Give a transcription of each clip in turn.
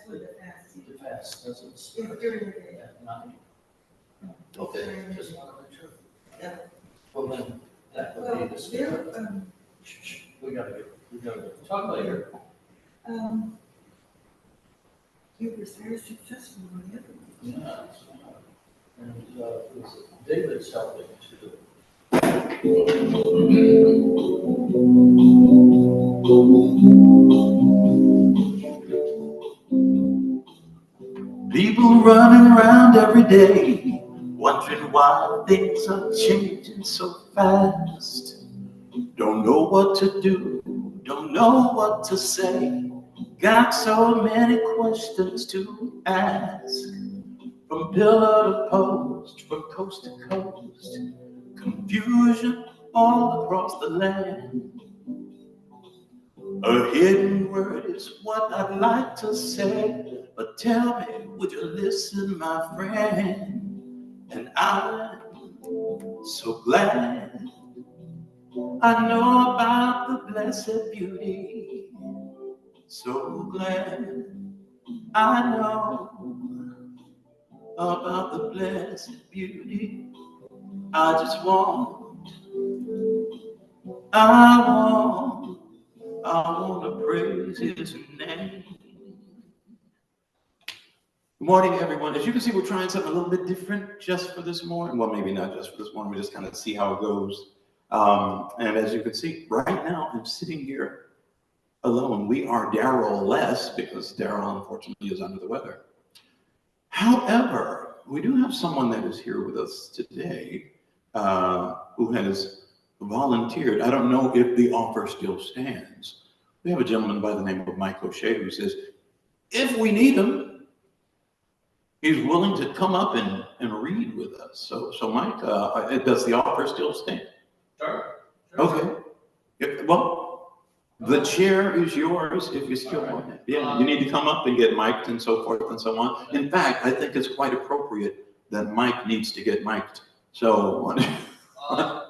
That's what the fast is. The fast, that's what it's. It's during the day. Yeah, not me. Okay, just want to make sure. Yeah. Well, then, that would Well, be this. there, We gotta talk later. you were very successful on the other one. Yeah. And, it was David's helping too. People running around every day, wondering why things are changing so fast. Don't know what to do, don't know what to say. Got so many questions to ask. From pillar to post, from coast to coast, confusion all across the land. A hidden word is what I'd like to say, but tell me, would you listen, my friend? And I'm so glad I know about the blessed beauty. So glad I know about the blessed beauty. I just want, I want to praise His name. Good morning, everyone. As you can see, we're trying something a little bit different just for this morning. Well, maybe not just for this morning. We just kind of see how it goes. And as you can see, right now, I'm sitting here alone. We are Daryl-less because Daryl, unfortunately, is under the weather. However, we do have someone that is here with us today who has volunteered. I don't know if the offer still stands. We have a gentleman by the name of Mike O'Shea who says, if we need him, he's willing to come up and read with us. So Mike, does the offer still stand? Sure. Okay. Well, the chair is yours if you still want it. Yeah, you need to come up and get mic'd and so forth and so on. In fact, I think it's quite appropriate that Mike needs to get mic'd. So I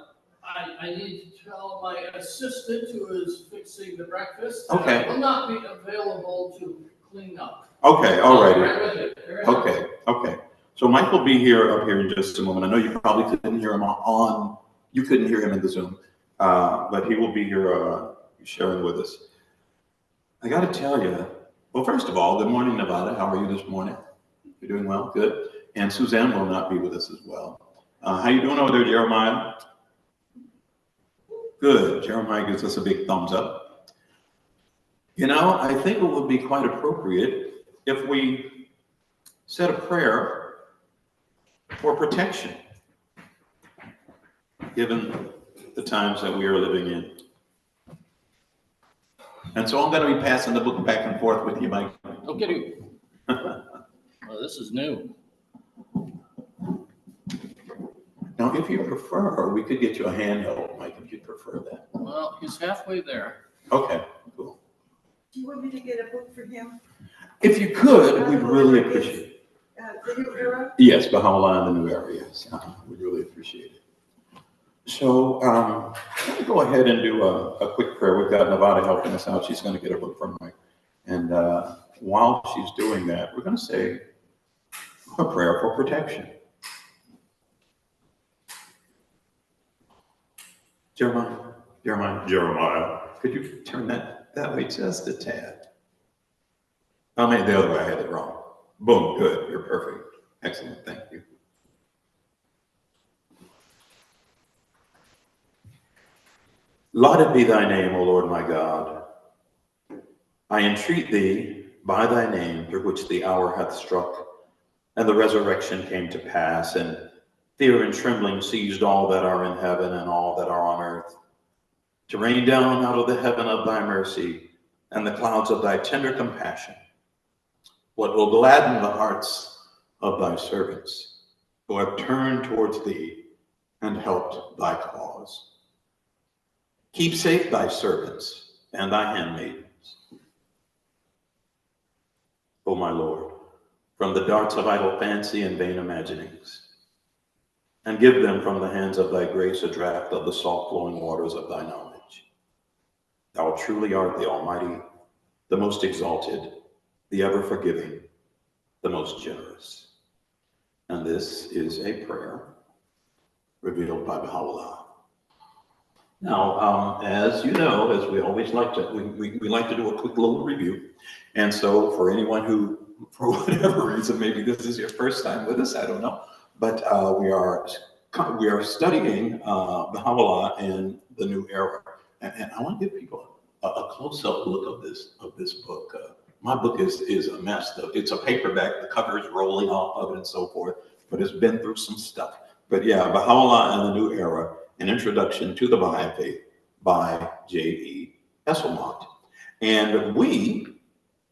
need to tell my assistant who is fixing the breakfast. Okay. Will not be available to clean up. okay, all right. Right with you. Okay. So Mike will be here up here in just a moment. I know you probably couldn't hear him you couldn't hear him in the Zoom, but he will be here sharing with us. I got to tell you, well, first of all, good morning, Nevada. How are you this morning? You're doing well? Good. And Suzanne will not be with us as well. How you doing over there, Jeremiah? Good. Jeremiah gives us a big thumbs up. You know, I think it would be quite appropriate if we said a prayer for protection, given the times that we are living in. And so I'm going to be passing the book back and forth with you, Mike. Okay. Well, this is new. Now, if you prefer, we could get you a handheld, Mike, if you prefer that. Well, he's halfway there. Okay, cool. Do you want me to get a book for him? If you could, we'd really appreciate it. The New Era? Yes, Baha'u'llah in the New Era, yes. We'd really appreciate it. So let me go ahead and do a quick prayer. We've got Nevada helping us out. She's going to get a book from Mike. And while she's doing that, we're going to say a prayer for protection. Jeremiah, could you turn that way just a tad? I mean, the other way, I had it wrong. Boom, good, you're perfect. Excellent, thank you. Lauded be thy name, O Lord my God. I entreat thee by thy name, through which the hour hath struck, and the resurrection came to pass, and fear and trembling seized all that are in heaven and all that are on earth, to rain down out of the heaven of thy mercy and the clouds of thy tender compassion what will gladden the hearts of thy servants who have turned towards thee and helped thy cause. Keep safe thy servants and thy handmaidens, O my Lord, from the darts of idle fancy and vain imaginings, and give them from the hands of thy grace a draught of the salt flowing waters of thy knowledge. Thou truly art the Almighty, the most exalted, the ever-forgiving, the most generous. And this is a prayer revealed by Baha'u'llah. Now, as you know, as we always like to, we like to do a quick little review. And so for anyone who, for whatever reason, maybe this is your first time with us, I don't know, but we are studying Baha'u'llah and the New Era. And I want to give people a close-up look of this book. My book is a mess, though. It's a paperback, the cover is rolling off of it and so forth, but it's been through some stuff. But yeah, Baha'u'llah and the New Era, An Introduction to the Baha'i Faith by J.E. Esselmont. And we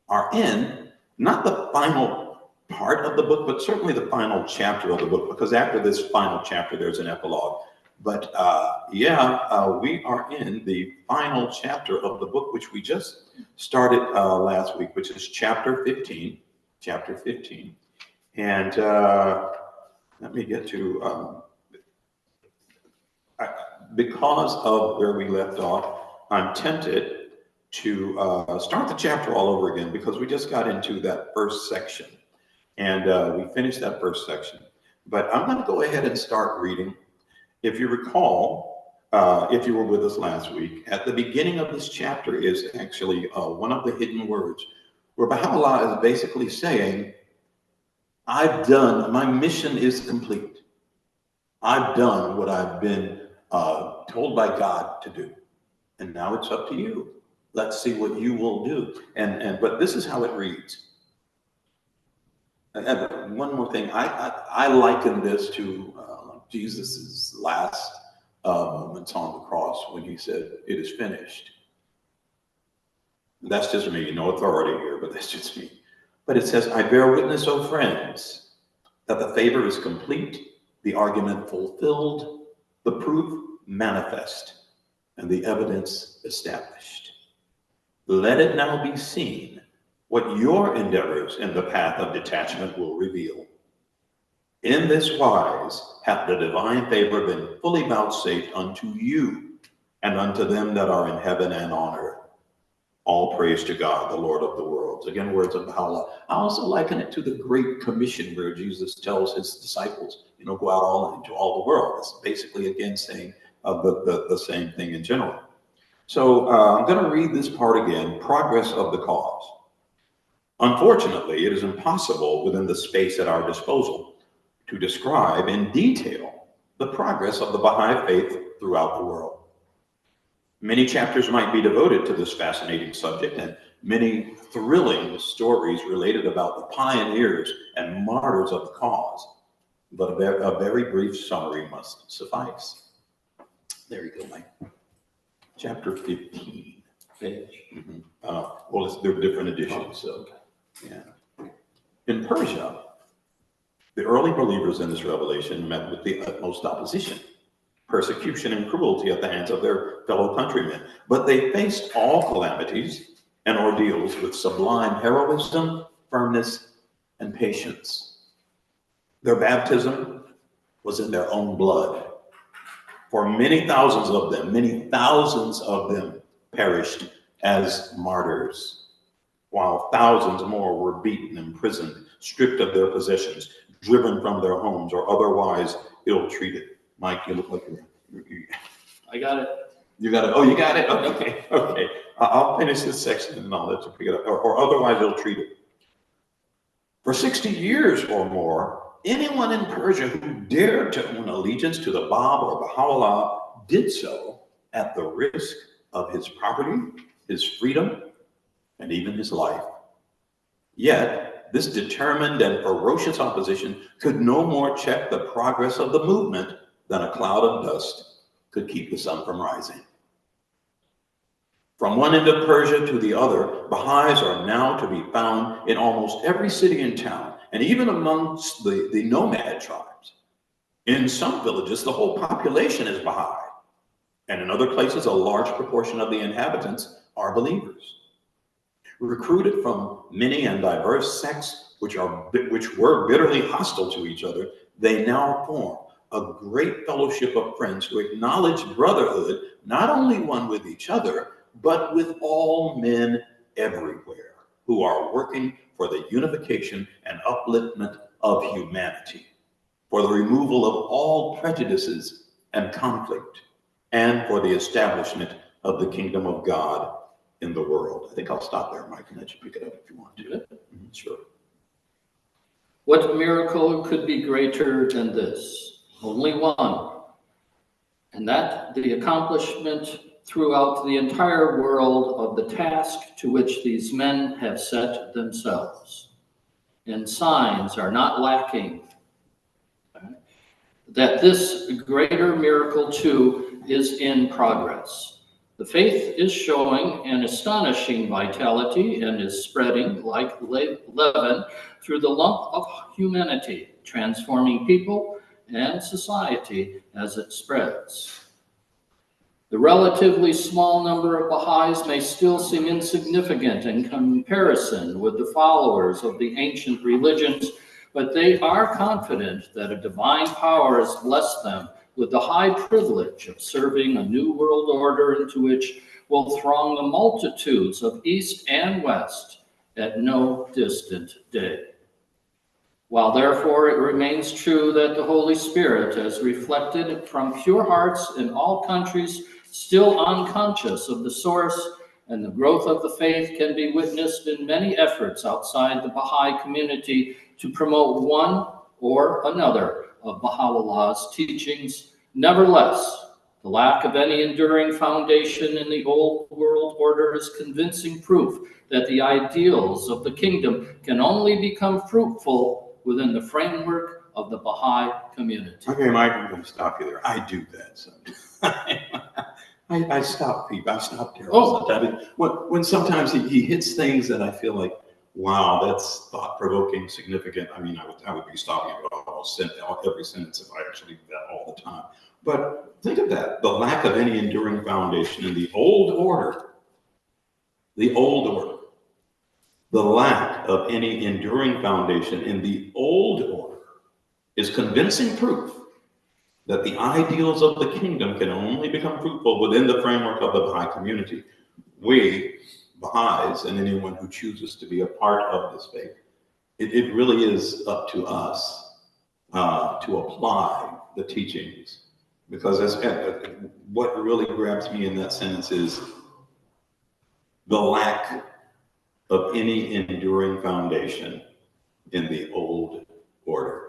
are in not the final part of the book, but certainly the final chapter of the book, because after this final chapter, there's an epilogue. But we are in the final chapter of the book, which we just started last week, which is chapter 15. Chapter 15. And let me get to, because of where we left off, I'm tempted to start the chapter all over again, because we just got into that first section. And we finished that first section. But I'm going to go ahead and start reading. If you recall, if you were with us last week, at the beginning of this chapter is actually one of the hidden words, where Baha'u'llah is basically saying, I've done, my mission is complete. I've done what I've been told by God to do. And now it's up to you. Let's see what you will do. But this is how it reads. And one more thing, I liken this to Jesus's last moments on the cross when he said, "It is finished." That's just me, no authority here, but that's just me. But it says, "I bear witness, O friends, that the favor is complete, the argument fulfilled, the proof manifest, and the evidence established. Let it now be seen what your endeavors in the path of detachment will reveal. In this wise hath the divine favor been fully vouchsafed unto you and unto them that are in heaven and on earth. All praise to God, the Lord of the worlds." Again, words of Baha'u'llah. I also liken it to the Great Commission, where Jesus tells his disciples, go out into all the world. It's basically, again, saying the same thing in general. So I'm going to read this part again, progress of the cause. Unfortunately, it is impossible within the space at our disposal to describe in detail the progress of the Baha'i faith throughout the world. Many chapters might be devoted to this fascinating subject, and many thrilling stories related about the pioneers and martyrs of the cause, but a very brief summary must suffice. There you go, Mike. Chapter 15. Well, there are different editions, so yeah. In Persia, the early believers in this revelation met with the utmost opposition, persecution, and cruelty at the hands of their fellow countrymen. But they faced all calamities and ordeals with sublime heroism, firmness, and patience. Their baptism was in their own blood. For many thousands of them perished as martyrs, while thousands more were beaten, imprisoned, stripped of their possessions, driven from their homes, or otherwise ill-treated. Mike, you look like I got it. You got it. Oh, you got it? Okay. I'll finish this section and I'll let you pick it up. Or otherwise ill-treated. For 60 years or more, anyone in Persia who dared to own allegiance to the Bab or Baha'u'llah did so at the risk of his property, his freedom, and even his life. Yet, this determined and ferocious opposition could no more check the progress of the movement than a cloud of dust could keep the sun from rising. From one end of Persia to the other, Baha'is are now to be found in almost every city and town, and even amongst the nomad tribes. In some villages, the whole population is Baha'i, and in other places, a large proportion of the inhabitants are believers. Recruited from many and diverse sects, which were bitterly hostile to each other, they now form a great fellowship of friends who acknowledge brotherhood, not only one with each other, but with all men everywhere. who are working for the unification and upliftment of humanity, for the removal of all prejudices and conflict, and for the establishment of the kingdom of God in the world. I think I'll stop there, Mike, and let you pick it up if you want to. Mm-hmm, sure. What miracle could be greater than this? Only one, and that the accomplishment throughout the entire world of the task to which these men have set themselves. And signs are not lacking that this greater miracle too is in progress. The faith is showing an astonishing vitality and is spreading like leaven through the lump of humanity, transforming people and society as it spreads. The relatively small number of Baha'is may still seem insignificant in comparison with the followers of the ancient religions, but they are confident that a divine power has blessed them with the high privilege of serving a new world order into which will throng the multitudes of East and West at no distant day. While therefore it remains true that the Holy Spirit, as reflected from pure hearts in all countries, still unconscious of the source and the growth of the faith, can be witnessed in many efforts outside the Baha'i community to promote one or another of Baha'u'llah's teachings. Nevertheless, the lack of any enduring foundation in the old world order is convincing proof that the ideals of the kingdom can only become fruitful within the framework of the Baha'i community. Okay, Mike, I'm going to stop you there. I do that sometimes. I stop people. I stop Daryl sometimes. When sometimes he hits things that I feel like, wow, that's thought-provoking, significant. I mean, I would be stopping at almost every sentence if I actually did that all the time. But think of that, the lack of any enduring foundation in the old order. The old order. The lack of any enduring foundation in the old order is convincing proof that the ideals of the kingdom can only become fruitful within the framework of the Baha'i community. We, Baha'is, and anyone who chooses to be a part of this faith, it really is up to us to apply the teachings. Because what really grabs me in that sentence is the lack of any enduring foundation in the old order.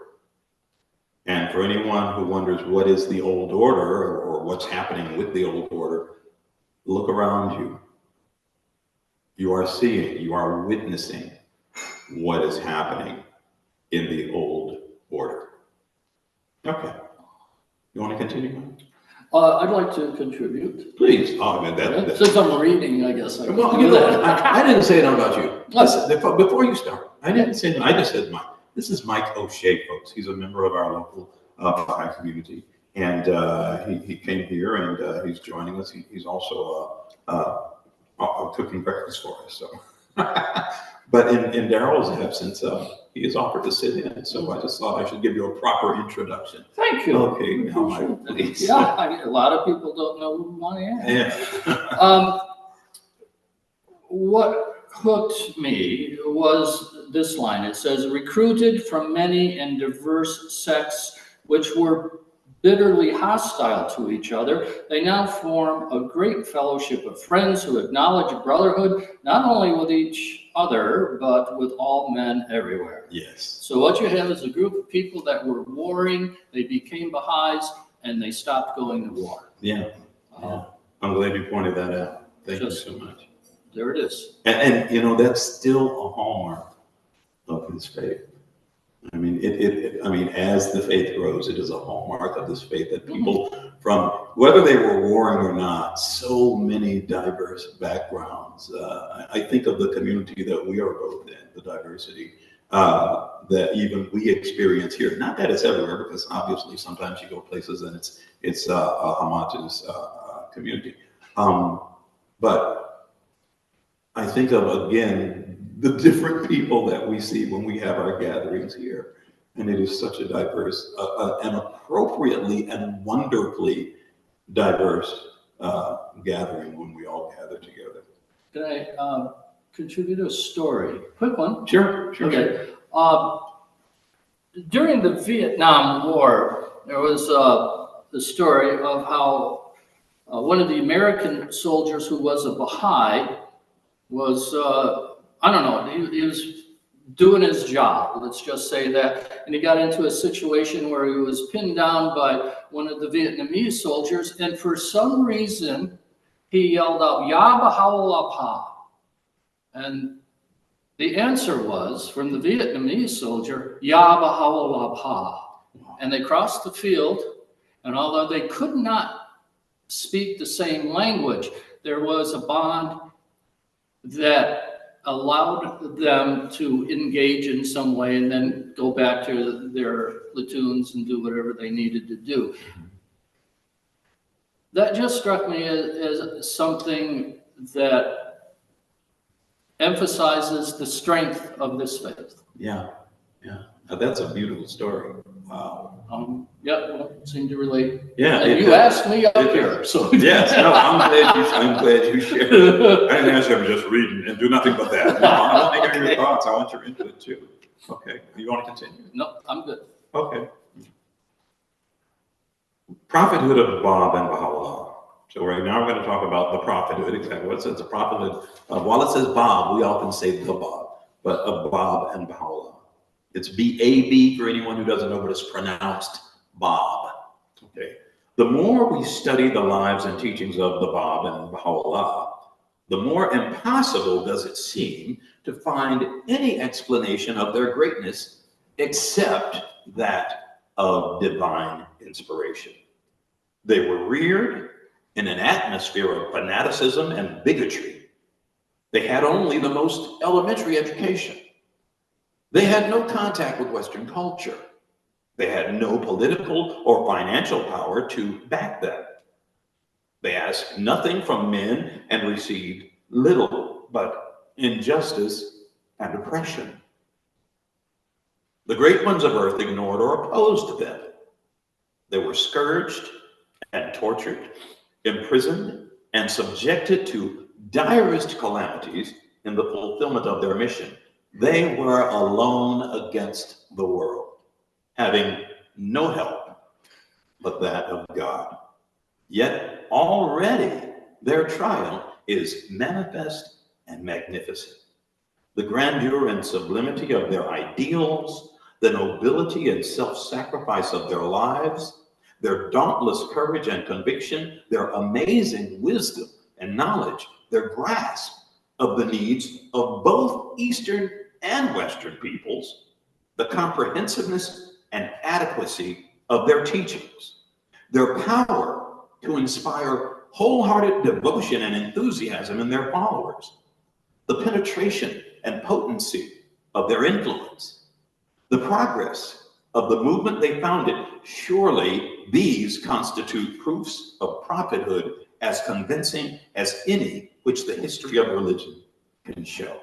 And for anyone who wonders what is the old order or what's happening with the old order, look around you. You are seeing, you are witnessing what is happening in the old order. Okay. You want to continue? I'd like to contribute. Please. Oh, I mean, Since I'm reading, I guess I can well, do that. I didn't say it about you. Listen, before you start, I didn't say that. I just said Mike. This is Mike O'Shea, folks. He's a member of our local Baha'i community. And he came here and he's joining us. He's also cooking breakfast for us. So, but in Daryl's absence, he has offered to sit in. So I just thought I should give you a proper introduction. Thank you. Okay, now Mike, please. Yeah, a lot of people don't know who I am. Yeah. What hooked me was this line. It says, recruited from many and diverse sects which were bitterly hostile to each other, they now form a great fellowship of friends who acknowledge brotherhood, not only with each other, but with all men everywhere. Yes. So what you have is a group of people that were warring, they became Baha'is, and they stopped going to war. Yeah. I'm glad you pointed that out. Thank you so much. There it is. And you know, that's still a hallmark of his faith. I mean, I mean, as the faith grows, it is a hallmark of this faith that people from, whether they were warring or not, so many diverse backgrounds. I think of the community that we are both in, the diversity that even we experience here. Not that it's everywhere, because obviously sometimes you go places and it's a homogeneous community. But I think of, again, the different people that we see when we have our gatherings here. And it is such a diverse and appropriately and wonderfully diverse gathering when we all gather together. Can I contribute a story. Quick one. Sure. Okay. During the Vietnam War, there was the story of how one of the American soldiers who was a Baha'i was, I don't know, he was doing his job, let's just say that, and he got into a situation where he was pinned down by one of the Vietnamese soldiers, and for some reason, he yelled out, "Ya Baha'u'llah Pa." And the answer was, from the Vietnamese soldier, "Ya Baha'u'llah Pa." And they crossed the field, and although they could not speak the same language, there was a bond that allowed them to engage in some way and then go back to their platoons and do whatever they needed to do. That just struck me as something that emphasizes the strength of this faith. Yeah. Now, that's a beautiful story. Wow. Well, seem to relate. Yeah. And you asked me up here, so. Yes, no, I'm glad you shared. I didn't ask you to just read and do nothing but that. No, I want to hear your thoughts. I want your input too. Okay, you want to continue? No, I'm good. Okay. Prophethood of Bob and Baha'u'llah. So right now we're going to talk about the prophethood. Exactly what it says, the prophethood. While it says Bob, we often say the Bob, but of Bob and Baha'u'llah. It's B-A-B for anyone who doesn't know, but it's pronounced Bob. Okay. The more we study the lives and teachings of the Bab and Baha'u'llah, the more impossible does it seem to find any explanation of their greatness except that of divine inspiration. They were reared in an atmosphere of fanaticism and bigotry. They had only the most elementary education. They had no contact with Western culture. They had no political or financial power to back them. They asked nothing from men and received little but injustice and oppression. The great ones of earth ignored or opposed them. They were scourged and tortured, imprisoned, and subjected to direst calamities in the fulfillment of their mission. They were alone against the world, having no help but that of God. Yet already their triumph is manifest and magnificent. The grandeur and sublimity of their ideals, the nobility and self-sacrifice of their lives, their dauntless courage and conviction, their amazing wisdom and knowledge, their grasp of the needs of both Eastern and Western peoples, the comprehensiveness and adequacy of their teachings, their power to inspire wholehearted devotion and enthusiasm in their followers, the penetration and potency of their influence, the progress of the movement they founded. Surely these constitute proofs of prophethood as convincing as any which the history of religion can show.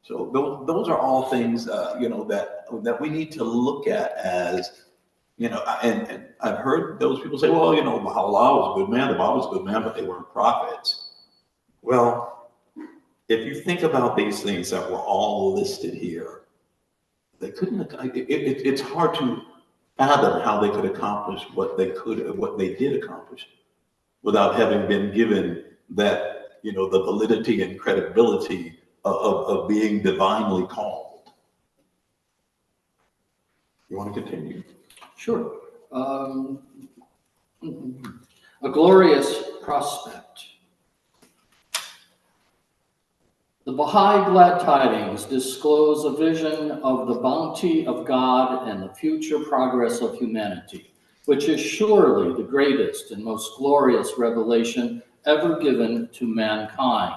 So those are all things, that we need to look at as, and I've heard those people say, well, Baha'u'llah was a good man, the Bible was a good man, but they weren't prophets. Well, if you think about these things that were all listed here, they couldn't, it's hard to fathom how they could accomplish what they did accomplish without having been given that, the validity and credibility of being divinely called. You want to continue? Sure. A glorious prospect. The Baha'i Glad Tidings disclose a vision of the bounty of God and the future progress of humanity, which is surely the greatest and most glorious revelation ever given to mankind.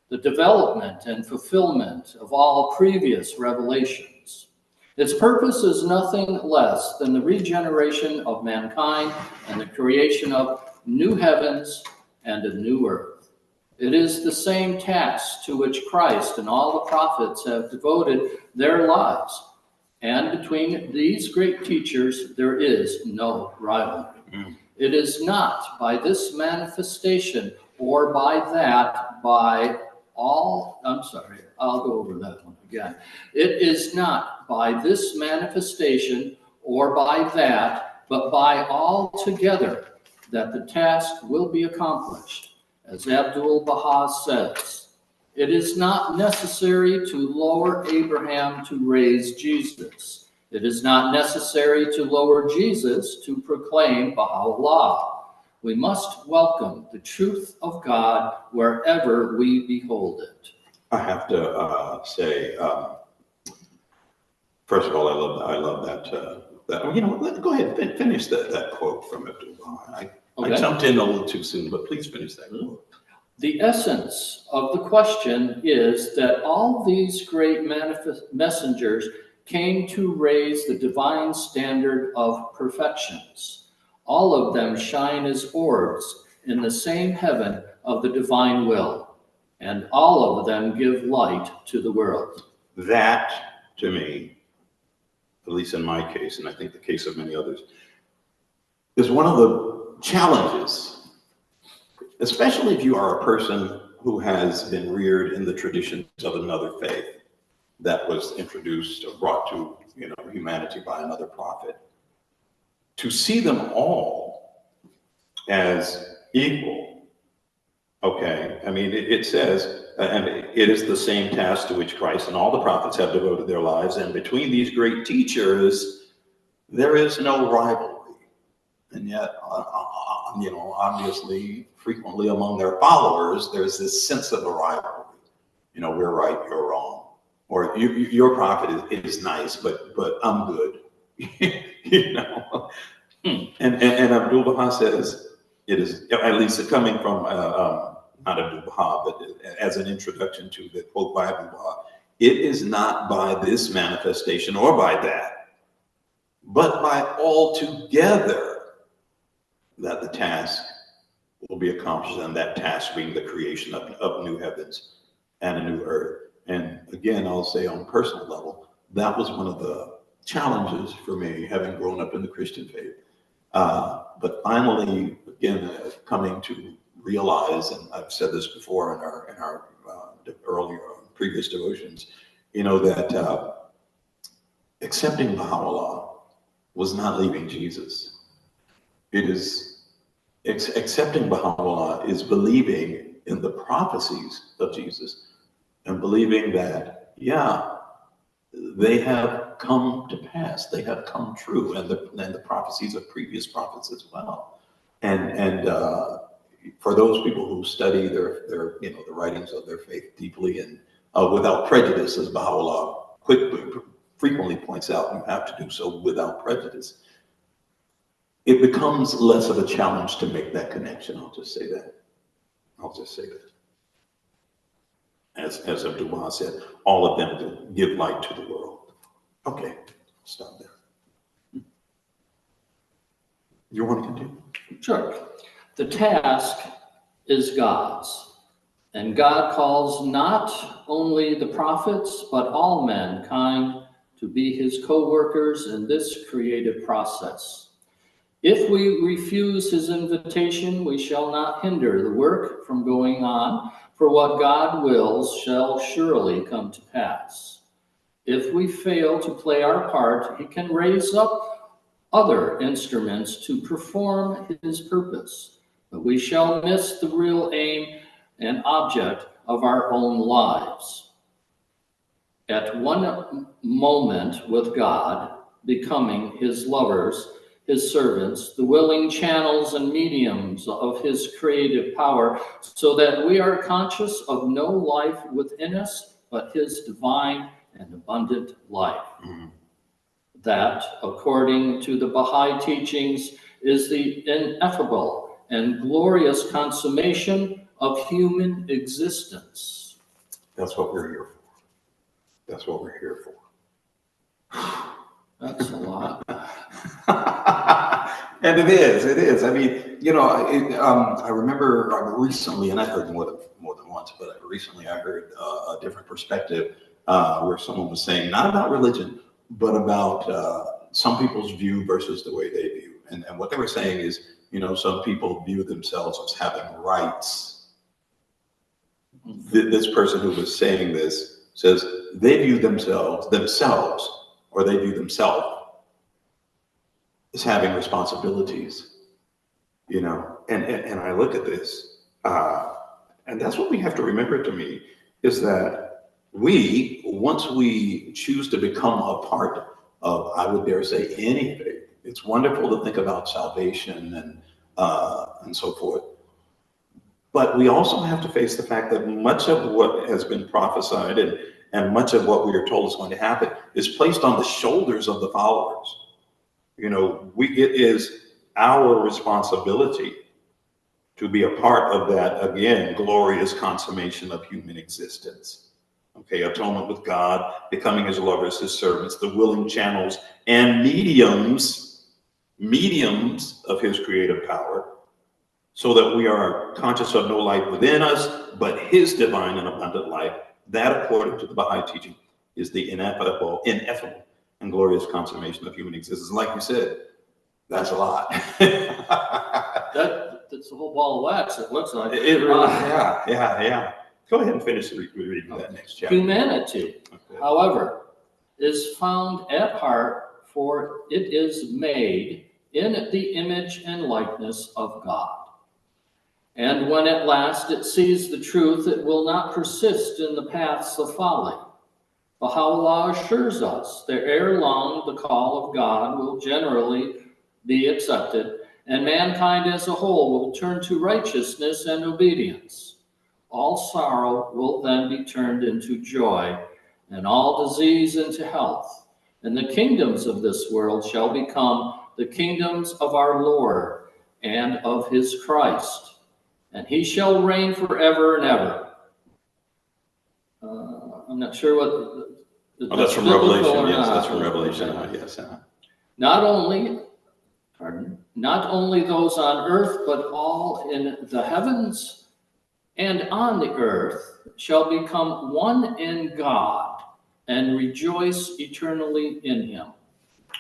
The development and fulfillment of all previous revelations. Its purpose is nothing less than the regeneration of mankind and the creation of new heavens and a new earth. It is the same task to which Christ and all the prophets have devoted their lives. And between these great teachers, there is no rivalry. It is not by this manifestation or by I'll go over that one again. It is not by this manifestation or by that, but by all together that the task will be accomplished. As Abdul Baha says, it is not necessary to lower Abraham to raise Jesus. It is not necessary to lower Jesus to proclaim Baha'u'llah. We must welcome the truth of God wherever we behold it. I have to say, first of all, I love that. Go ahead and finish that quote from Abdul-Baha. I jumped in a little too soon, but please finish that quote. The essence of the question is that all these great messengers came to raise the divine standard of perfections. All of them shine as orbs in the same heaven of the divine will, and all of them give light to the world. That, to me, at least in my case, and I think the case of many others, is one of the challenges, especially if you are a person who has been reared in the traditions of another faith that was introduced or brought to humanity by another prophet. To see them all as equal, okay? I mean, it says, and it is the same task to which Christ and all the prophets have devoted their lives, and between these great teachers, there is no rivalry. And yet, obviously, frequently among their followers, there's this sense of a rivalry. We're right, you're wrong. Or your prophet is nice, but I'm good. And Abdul-Baha says it is, at least coming from not Abdul-Baha, but as an introduction to the quote by Abdul-Baha, it is not by this manifestation or by that, but by all together that the task will be accomplished, and that task being the creation of new heavens and a new earth. And again, I'll say on a personal level, that was one of the challenges for me, having grown up in the Christian faith. But finally, again, coming to realize, and I've said this before in our earlier previous devotions, that accepting Baha'u'llah was not leaving Jesus. It is accepting Baha'u'llah is believing in the prophecies of Jesus and believing that, they have come to pass, they have come true, and the prophecies of previous prophets as well. And for those people who study their the writings of their faith deeply and without prejudice, as Baha'u'llah frequently points out, you have to do so without prejudice. It becomes less of a challenge to make that connection. I'll just say that. As Abdul-Baha said, all of them to give light to the world. Okay, stop there. You want to continue? Sure. The task is God's, and God calls not only the prophets, but all mankind to be his co-workers in this creative process. If we refuse his invitation, we shall not hinder the work from going on, for what God wills shall surely come to pass. If we fail to play our part, he can raise up other instruments to perform his purpose, but we shall miss the real aim and object of our own lives. At one moment with God, becoming his lovers, his servants, the willing channels and mediums of his creative power, so that we are conscious of no life within us but his divine and abundant life. Mm-hmm. That, according to the Baha'i teachings, is the ineffable and glorious consummation of human existence. That's what we're here for. That's a lot. And it is. I mean, I remember recently, and I heard more than once, but recently I heard a different perspective where someone was saying, not about religion, but about some people's view versus the way they view. And what they were saying is, some people view themselves as having rights This person who was saying this says they view themselves, or they view themselves as having responsibilities, and I look at this, and that's what we have to remember to me, is that once we choose to become a part of, I would dare say, any faith, it's wonderful to think about salvation and so forth. But we also have to face the fact that much of what has been prophesied and much of what we are told is going to happen is placed on the shoulders of the followers. It is our responsibility to be a part of that, again, glorious consummation of human existence. Okay, atonement with God, becoming his lovers, his servants, the willing channels and mediums of his creative power, so that we are conscious of no light within us, but his divine and abundant life. That, according to the Baha'i teaching, is the ineffable, and glorious consummation of human existence. Like you said, that's a lot. That's a whole ball of wax, it looks like. It really, yeah. Go ahead and finish reading that next chapter. Humanity, however, is found at heart, for it is made in the image and likeness of God. And when at last it sees the truth, it will not persist in the paths of folly. Baha'u'llah assures us that ere long the call of God will generally be accepted, and mankind as a whole will turn to righteousness and obedience. All sorrow will then be turned into joy, and all disease into health. And the kingdoms of this world shall become the kingdoms of our Lord and of his Christ. And he shall reign forever and ever. I'm not sure what that's from Revelation. Yes, that's from Revelation. Yes. Not only those on earth, but all in the heavens and on the earth shall become one in God and rejoice eternally in him.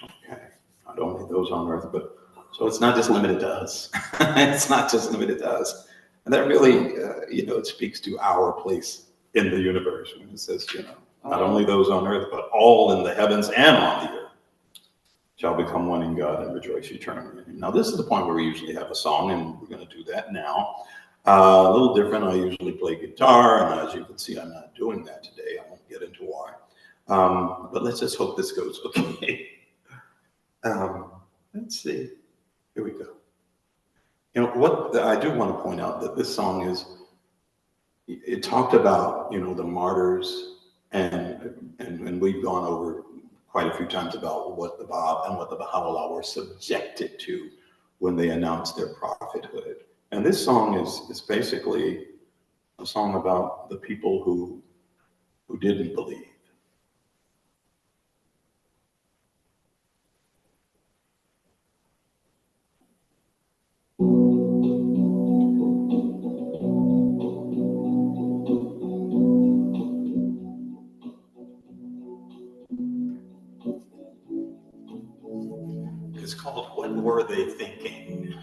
Okay. Not only those on earth, but so it's not just limited to us. It's not just limited to us. And that really, it speaks to our place in the universe when it says, not only those on earth, but all in the heavens and on the earth shall become one in God and rejoice eternally. Now, this is the point where we usually have a song, and we're going to do that now. A little different. I usually play guitar, and as you can see, I'm not doing that today. I won't get into why. But let's just hope this goes okay. Let's see. Here we go. What I do want to point out that this song it talked about, the martyrs, and we've gone over quite a few times about what the Bab and what the Baha'u'llah were subjected to when they announced their prophethood. And this song is basically a song about the people who didn't believe. It's called What Were They Thinking?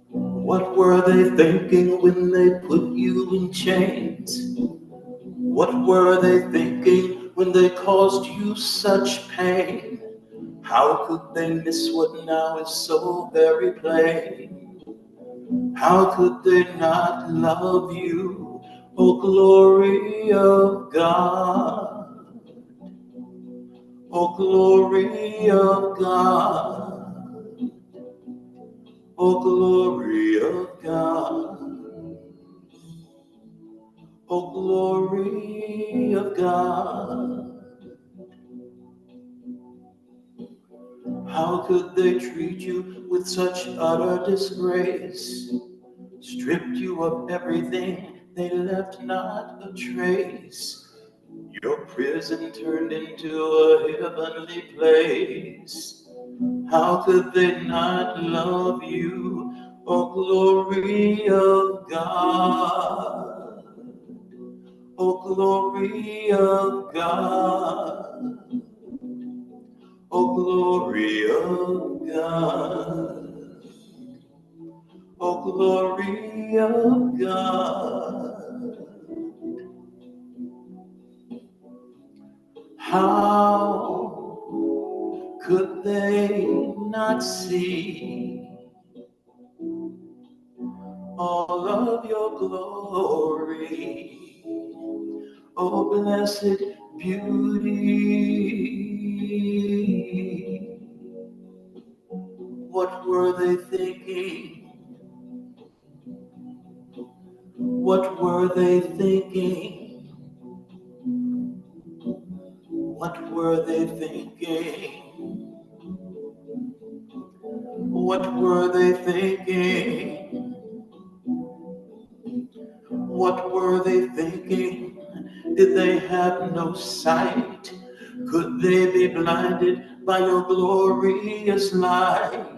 What were they thinking when they put you in chains? What were they thinking when they caused you such pain? How could they miss what now is so very plain? How could they not love you, O glory of God? O glory of God, O glory of God, O glory of God. How could they treat you with such utter disgrace? Stripped you of everything, they left not a trace. Your prison turned into a heavenly place. How could they not love you, O glory of God? O glory of God. O glory of God. O glory of God. How could they not see all of your glory? Oh, blessed beauty. What were they thinking? What were they thinking? What were they thinking? What were they thinking? What were they thinking? Did they have no sight? Could they be blinded by your glorious light?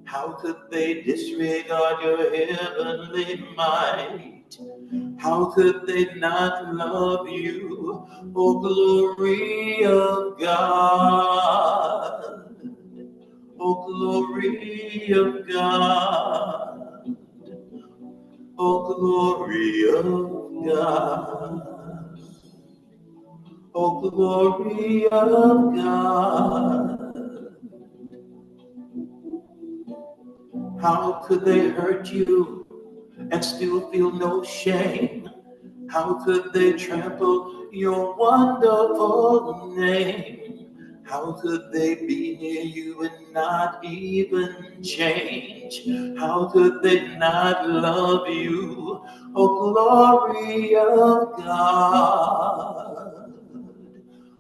How could they disregard your heavenly might? How could they not love you, O glory of God? O glory of God. O glory of God. O glory of God. How could they hurt you and still feel no shame? How could they trample your wonderful name? How could they be near you and not even change? How could they not love you? Oh, glory of God.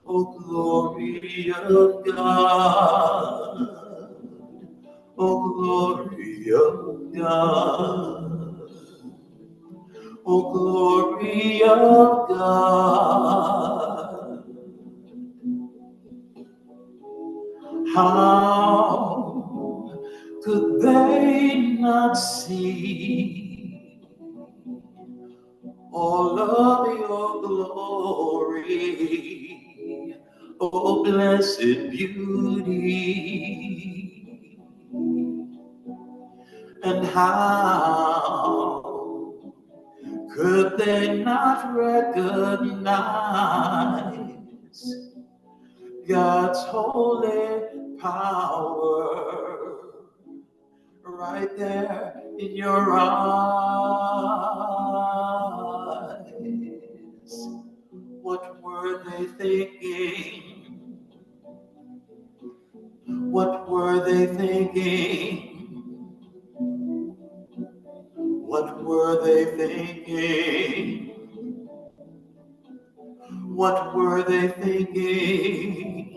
Oh, glory of God. Oh, glory of God. Oh, glory of God. How could they not see all of your glory? Oh, blessed beauty. And how could they not recognize God's holy power right there in your eyes? What were they thinking? What were they thinking? What were they thinking? What were they thinking?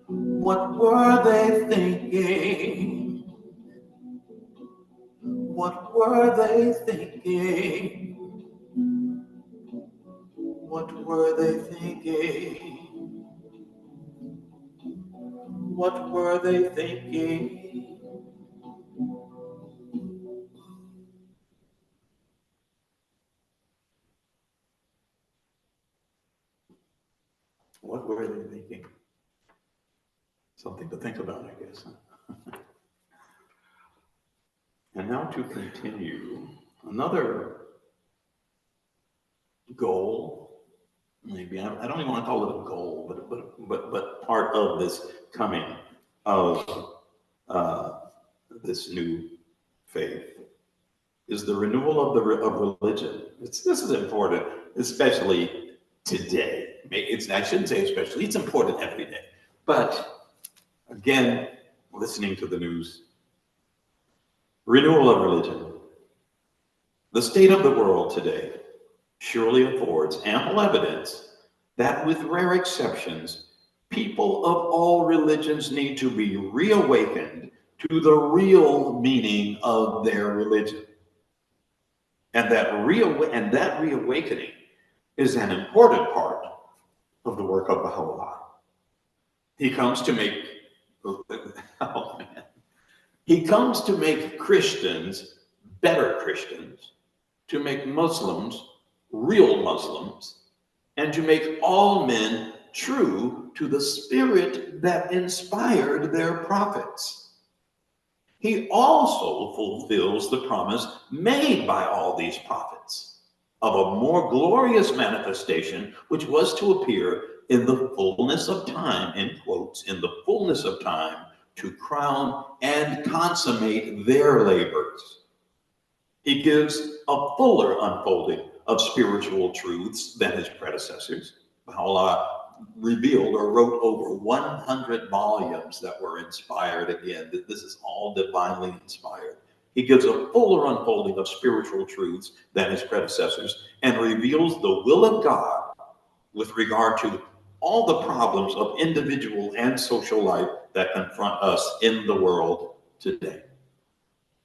What were they thinking? What were they thinking? What were they thinking? What were they thinking? What were they thinking? Something to think about, I guess. And now to continue, another goal, maybe I don't even want to call it a goal, but part of this coming of this new faith is the renewal of religion. This is important, especially today. I shouldn't say especially. It's important every day. But again, listening to the news, renewal of religion. The state of the world today surely affords ample evidence that, with rare exceptions, people of all religions need to be reawakened to the real meaning of their religion. And that reawakening is an important part of the work of Baha'u'llah. He comes to make, oh man, he comes to make Christians better Christians, to make Muslims real Muslims, and to make all men true to the spirit that inspired their prophets. he also fulfills the promise made by all these prophets of a more glorious manifestation, which was to appear in the fullness of time, in quotes, in the fullness of time, to crown and consummate their labors. He gives a fuller unfolding of spiritual truths than his predecessors. Baha'u'llah revealed or wrote over 100 volumes that were inspired. Again, this is all divinely inspired. He gives a fuller unfolding of spiritual truths than his predecessors and reveals the will of God with regard to all the problems of individual and social life that confront us in the world today.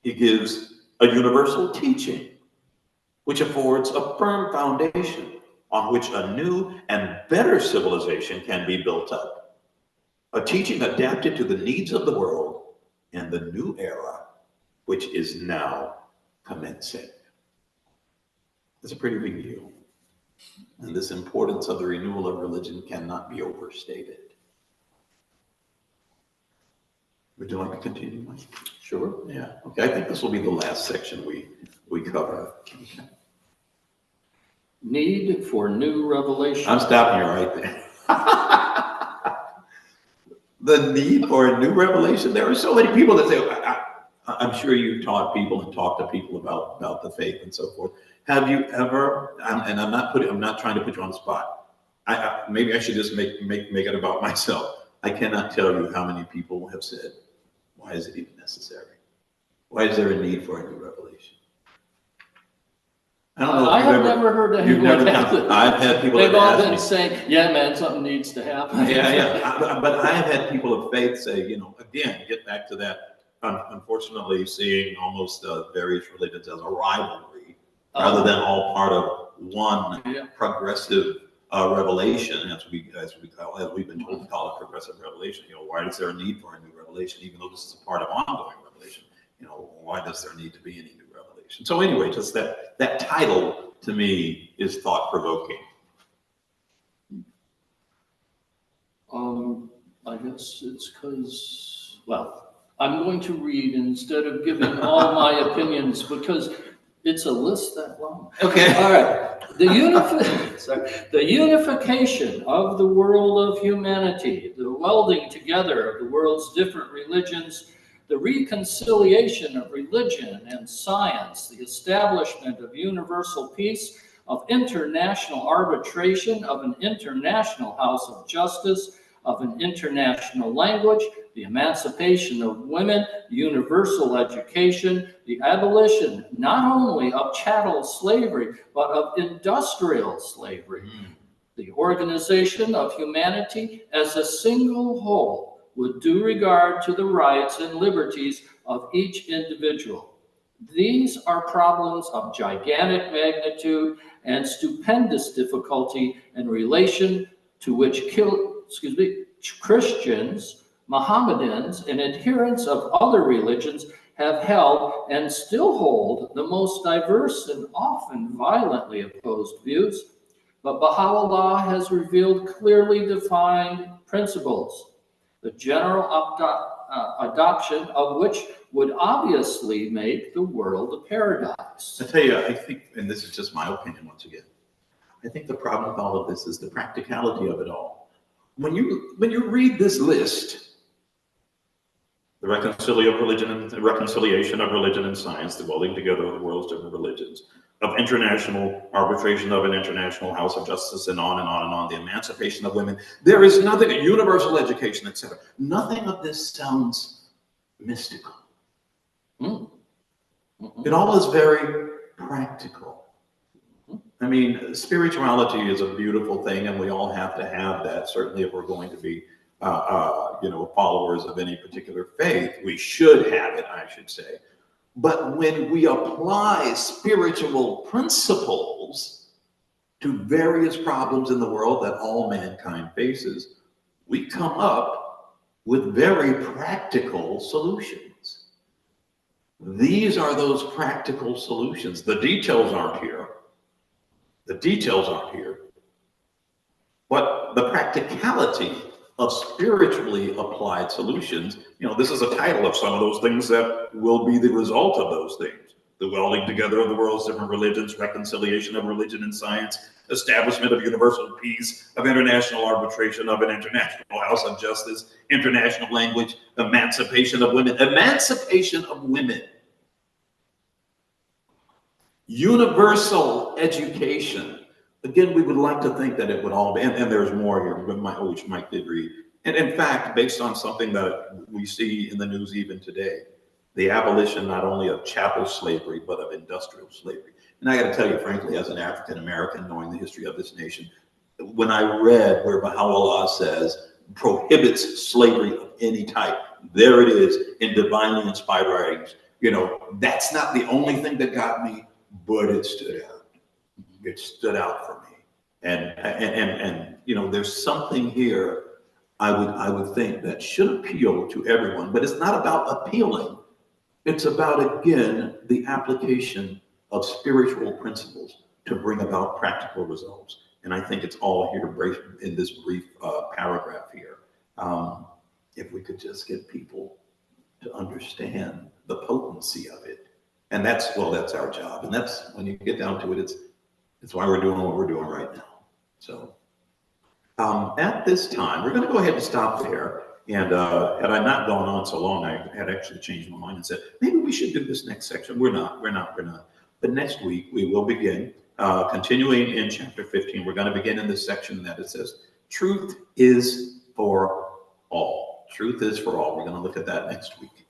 He gives a universal teaching, which affords a firm foundation on which a new and better civilization can be built up. A teaching adapted to the needs of the world in the new era, which is now commencing. It's a pretty big deal. And this importance of the renewal of religion cannot be overstated. Would you like to continue, Mike? Sure. Yeah. Okay. I think this will be the last section we cover. Okay. Need for new revelation. I'm stopping you right there. The need for a new revelation. There are so many people that say, I'm sure you taught people and talked to people about the faith and so forth. Have you ever? And I'm not trying to put you on the spot. Maybe I should just make it about myself. I cannot tell you how many people have said, "Why is it even necessary? Why is there a need for a new revelation?" I don't know. I have never heard anyone have that. I've had people. They've all been me, saying, "Yeah, man, something needs to happen." Yeah. But I have had people of faith say, again, get back to that. Unfortunately, seeing almost various religions as a rivalry, rather than all part of one progressive revelation, as we've been told to call it progressive revelation. Why is there a need for a new revelation, even though this is a part of ongoing revelation? Why does there need to be any new revelation? So anyway, just that title to me is thought provoking. I guess it's because, I'm going to read instead of giving all my opinions because it's a list that long. Okay. All right. The unification of the world of humanity, the welding together of the world's different religions, the reconciliation of religion and science, the establishment of universal peace, of international arbitration, of an international house of justice, of an international language, the emancipation of women, universal education, the abolition not only of chattel slavery, but of industrial slavery, the organization of humanity as a single whole with due regard to the rights and liberties of each individual. These are problems of gigantic magnitude and stupendous difficulty in relation to which Christians, Mohammedans, and adherents of other religions have held and still hold the most diverse and often violently opposed views. But Baha'u'llah has revealed clearly defined principles, the general adoption of which would obviously make the world a paradise. I tell you, I think, and this is just my opinion once again, I think the problem with all of this is the practicality of it all. When you read this list, the reconciliation of religion and science, the welding together of the world's different religions, of international arbitration, of an international house of justice, and on and on and on, the emancipation of women, there is nothing, universal education, etc. Nothing of this sounds mystical. It all is very practical. I mean, spirituality is a beautiful thing, and we all have to have that. Certainly, if we're going to be, followers of any particular faith, we should have it, I should say. But when we apply spiritual principles to various problems in the world that all mankind faces, we come up with very practical solutions. These are those practical solutions. The details aren't here. But the practicality of spiritually applied solutions this is a title of some of those things that will be the result of those things. The welding together of the world's different religions, reconciliation of religion and science, establishment of universal peace, of international arbitration, of an international house of justice, international language, emancipation of women, universal education. Again, we would like to think that it would all be, and there's more here, which Mike did read. And in fact, based on something that we see in the news even today, the abolition not only of chattel slavery, but of industrial slavery. And I got to tell you, frankly, as an African American, knowing the history of this nation, when I read where Baha'u'llah says prohibits slavery of any type, there it is in divinely inspired writings. That's not the only thing that got me, but it stood out. It stood out for me. And there's something here I would think that should appeal to everyone, but it's not about appealing. It's about, again, the application of spiritual principles to bring about practical results. And I think it's all here in this brief paragraph here. If we could just get people to understand the potency of it. And that's our job. And that's, when you get down to it, it's why we're doing what we're doing right now. So at this time, we're going to go ahead and stop there. And had I not gone on so long, I had actually changed my mind and said, maybe we should do this next section. We're not. But next week, we will begin, continuing in chapter 15. We're going to begin in this section that it says, truth is for all. Truth is for all. We're going to look at that next week.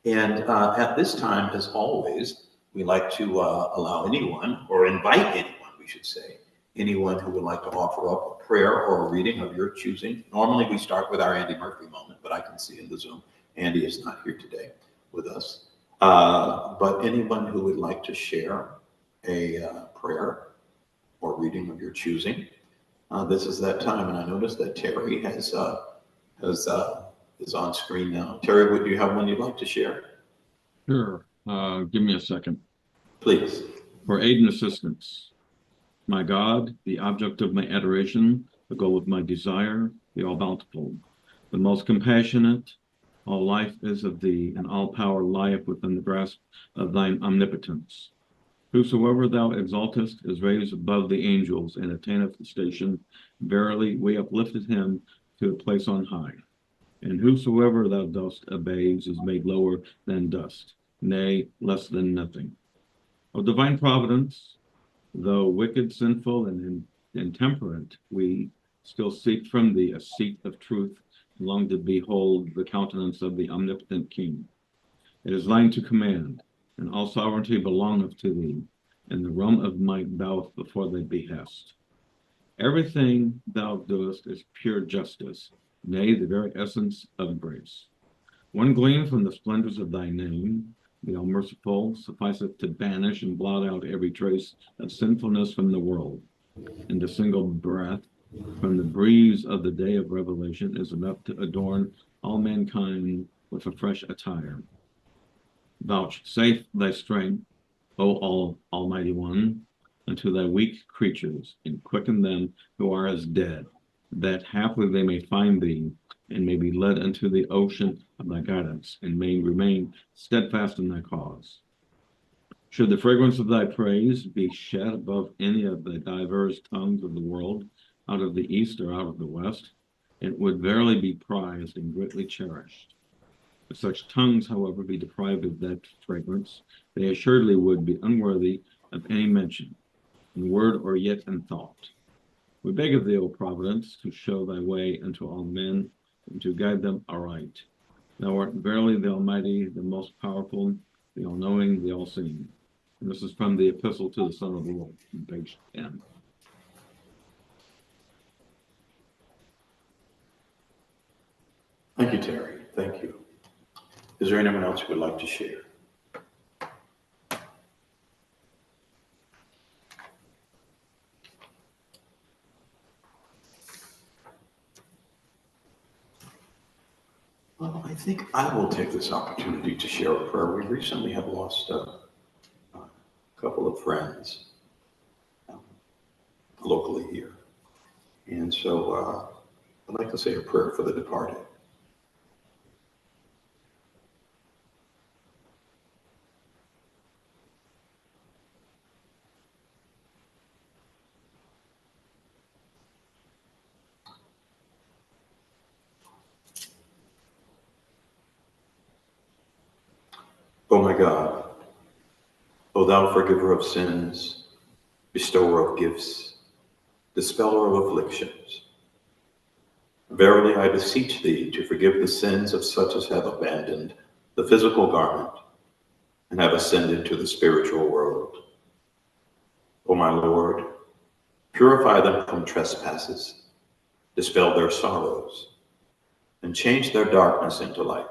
And at this time, as always, we like to allow anyone, or invite anyone, we should say, anyone who would like to offer up a prayer or a reading of your choosing. Normally we start with our Andy Murphy moment, but I can see in the Zoom, Andy is not here today with us. But anyone who would like to share a prayer or reading of your choosing, this is that time. And I noticed that Terry is on screen now. Terry, would you have one you'd like to share? Sure. Give me a second. Please. For aid and assistance. My God, the object of my adoration, the goal of my desire, the all-bountiful, the most compassionate, all life is of thee, and all power lieth within the grasp of thine omnipotence. Whosoever thou exaltest is raised above the angels and attaineth the station. Verily, we uplifted him to a place on high. And whosoever thou dost abase is made lower than dust, nay, less than nothing. Of divine providence, though wicked, sinful, and intemperate, we still seek from thee a seat of truth, and long to behold the countenance of the omnipotent King. It is thine to command, and all sovereignty belongeth to thee, and the realm of might boweth before thy behest. Everything thou doest is pure justice, nay, the very essence of grace. One gleam from the splendors of thy name, the all-merciful, sufficeth to banish and blot out every trace of sinfulness from the world. And a single breath from the breeze of the day of revelation is enough to adorn all mankind with a fresh attire. Vouchsafe thy strength, O Almighty One, unto thy weak creatures, and quicken them who are as dead, that haply they may find thee, and may be led into the ocean of thy guidance, and may remain steadfast in thy cause. Should the fragrance of thy praise be shed above any of the diverse tongues of the world, out of the east or out of the west, it would verily be prized and greatly cherished. If such tongues, however, be deprived of that fragrance, they assuredly would be unworthy of any mention, in word or yet in thought. We beg of thee, O Providence, to show thy way unto all men, and to guide them aright. Thou art verily the Almighty, the most powerful, the all-knowing, the all-seeing. And this is from the Epistle to the Son of the Lord, page 10. Thank you, Terry. Thank you. Is there anyone else who would like to share? Well, I think I will take this opportunity to share a prayer. We recently have lost a couple of friends locally here. And so I'd like to say a prayer for the departed. O my God, O thou forgiver of sins, bestower of gifts, dispeller of afflictions, verily I beseech thee to forgive the sins of such as have abandoned the physical garment and have ascended to the spiritual world. O my Lord, purify them from trespasses, dispel their sorrows, and change their darkness into light.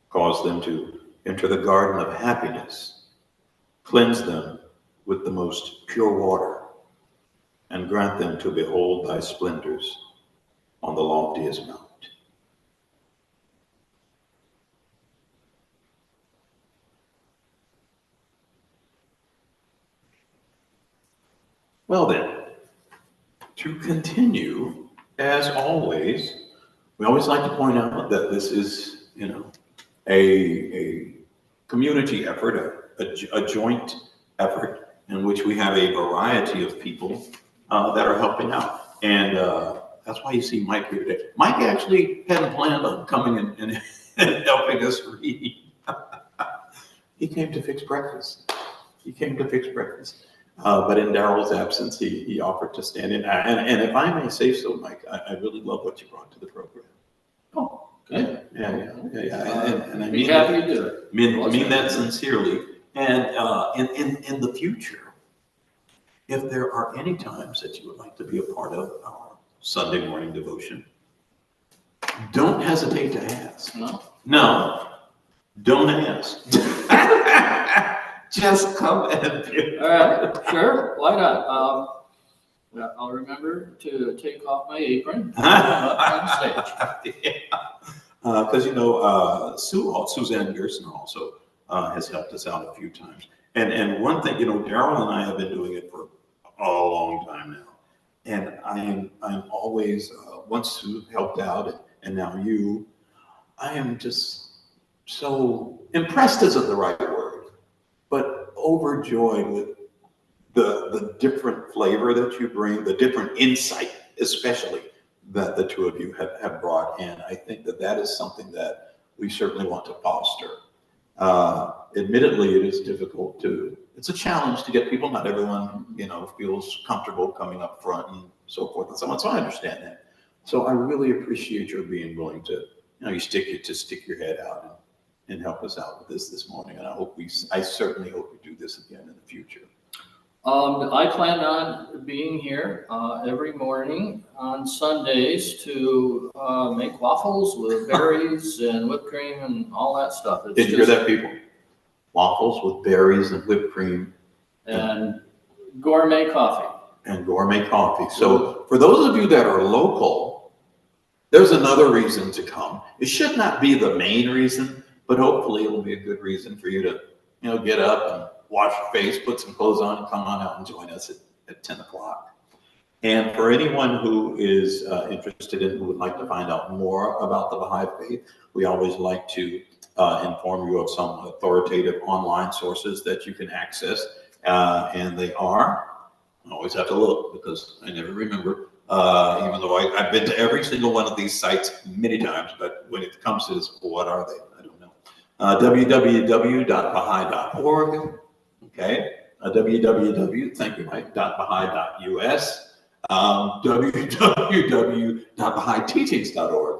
Cause them to enter the garden of happiness, cleanse them with the most pure water, and grant them to behold thy splendors on the loftiest mount. Well then, to continue, as always, we always like to point out that this is, a community effort, a joint effort in which we have a variety of people that are helping out. And that's why you see Mike here today. Mike actually hadn't planned on coming and and helping us read. He came to fix breakfast. But in Daryl's absence, he offered to stand in. And if I may say so, Mike, I really love what you brought to the program. Oh, good. Yeah. And I Be mean happy that, to do it. mean that sincerely. And in the future, if there are any times that you would like to be a part of our Sunday morning devotion, don't hesitate to ask. No, don't ask. Just come and be. All right, sure, why not? I'll remember to take off my apron on stage. Because Suzanne Gerson also has helped us out a few times. And one thing, Daryl and I have been doing it for a long time now, and I'm always once Sue helped out, and now you, I am just so impressed isn't the right word, but overjoyed with the different flavor that you bring, the different insight, especially that the two of you have brought in. I think that is something that we certainly want to foster. Admittedly, it is difficult it's a challenge to get people. Not everyone, feels comfortable coming up front and so forth and so on. So I understand that. So I really appreciate your being willing to, you stick your head out and help us out with this morning. And I certainly hope we do this again in the future. I plan on being here every morning on Sundays to make waffles with berries and whipped cream and all that stuff. Did you hear that, people? Waffles with berries and whipped cream. And gourmet coffee. So for those of you that are local, there's another reason to come. It should not be the main reason, but hopefully it'll be a good reason for you to, get up and wash your face, put some clothes on, and come on out and join us at 10 o'clock. And for anyone who is interested in, who would like to find out more about the Baha'i faith, we always like to inform you of some authoritative online sources that you can access. And they are, I always have to look because I never remember, even though I've been to every single one of these sites many times, but when it comes to this, what are they? I don't know. www.baha'i.org. Okay, www.bahai.us, www.bahaiteachings.org.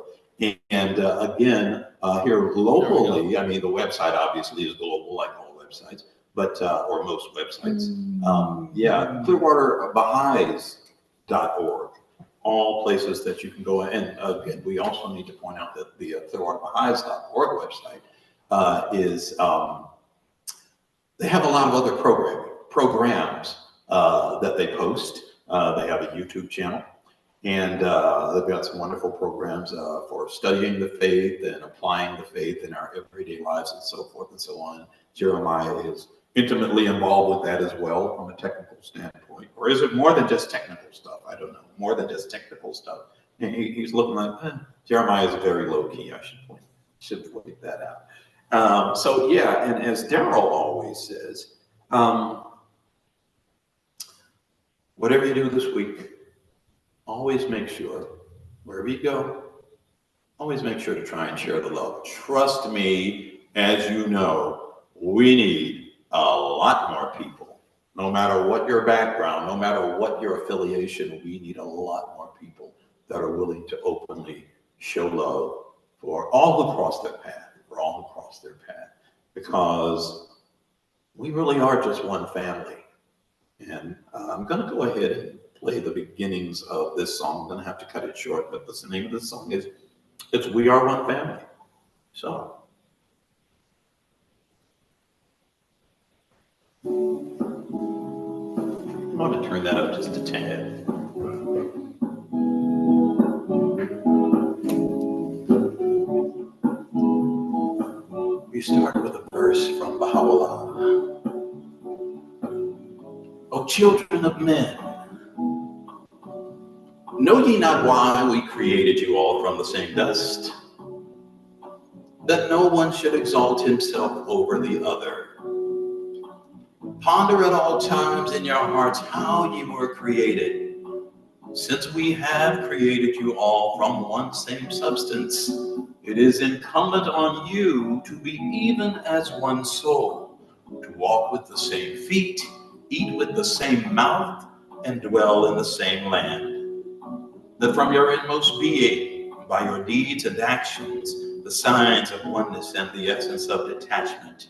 And again, here locally, I mean, the website obviously is global, like all websites, but or most websites. ClearwaterBaha'is.org. All places that you can go. And again, we also need to point out that the ClearwaterBaha'is.org website is. They have a lot of other programs that they post. They have a YouTube channel, and they've got some wonderful programs for studying the faith and applying the faith in our everyday lives and so forth and so on. Jeremiah is intimately involved with that as well from a technical standpoint. Or is it more than just technical stuff? I don't know. More than just technical stuff. And he's looking like, Jeremiah is very low key. I should point that out. And as Daryl always says, whatever you do this week, always make sure, wherever you go, always make sure to try and share the love. Trust me, as you know, we need a lot more people. No matter what your background, no matter what your affiliation, we need a lot more people that are willing to openly show love for all who cross their path, because we really are just one family. And I'm going to go ahead and play the beginnings of this song. I'm going to have to cut it short, but the name of the song is it's We Are One Family. So. I'm going to turn that up just a tad. We start with a verse from Baha'u'llah. O children of men, know ye not why we created you all from the same dust? That no one should exalt himself over the other. Ponder at all times in your hearts how ye were created, since we have created you all from one same substance. It is incumbent on you to be even as one soul, to walk with the same feet, eat with the same mouth, and dwell in the same land. That from your inmost being, by your deeds and actions, the signs of oneness and the essence of detachment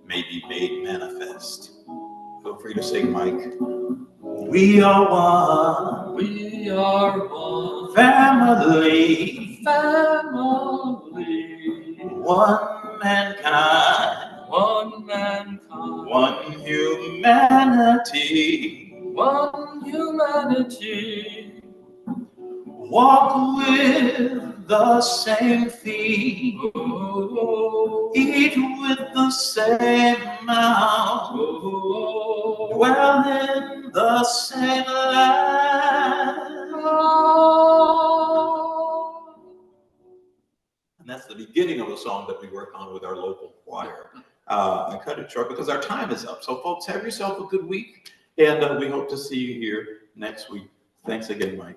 may be made manifest. Feel free to sing, Mike. We are one. We are one Family. family. One mankind. One mankind. One humanity. One humanity. Walk with the same feet. Oh, Eat with the same mouth. oh, Dwell in the same land. And that's the beginning of a song that we work on with our local choir. I cut it short because our time is up. So folks, have yourself a good week. And we hope to see you here next week. Thanks again, Mike.